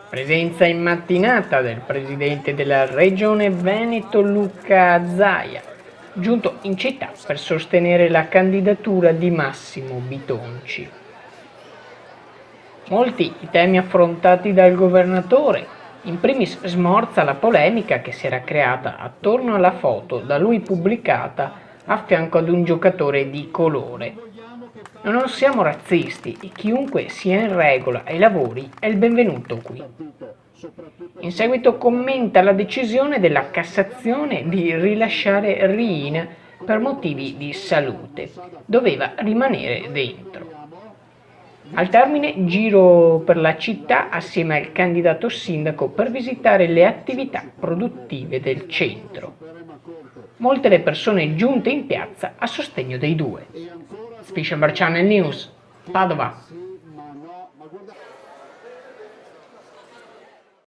Presenza in mattinata del presidente della regione Veneto Luca Zaia, giunto in città per sostenere la candidatura di Massimo Bitonci. Molti i temi affrontati dal governatore, in primis smorza la polemica che si era creata attorno alla foto da lui pubblicata a fianco ad un giocatore di colore. Non siamo razzisti e chiunque sia in regola ai lavori è il benvenuto qui. In seguito commenta la decisione della Cassazione di rilasciare Riina per motivi di salute. Doveva rimanere dentro. Al termine, giro per la città assieme al candidato sindaco per visitare le attività produttive del centro. Molte le persone giunte in piazza a sostegno dei due. Spischember Channel News, Padova.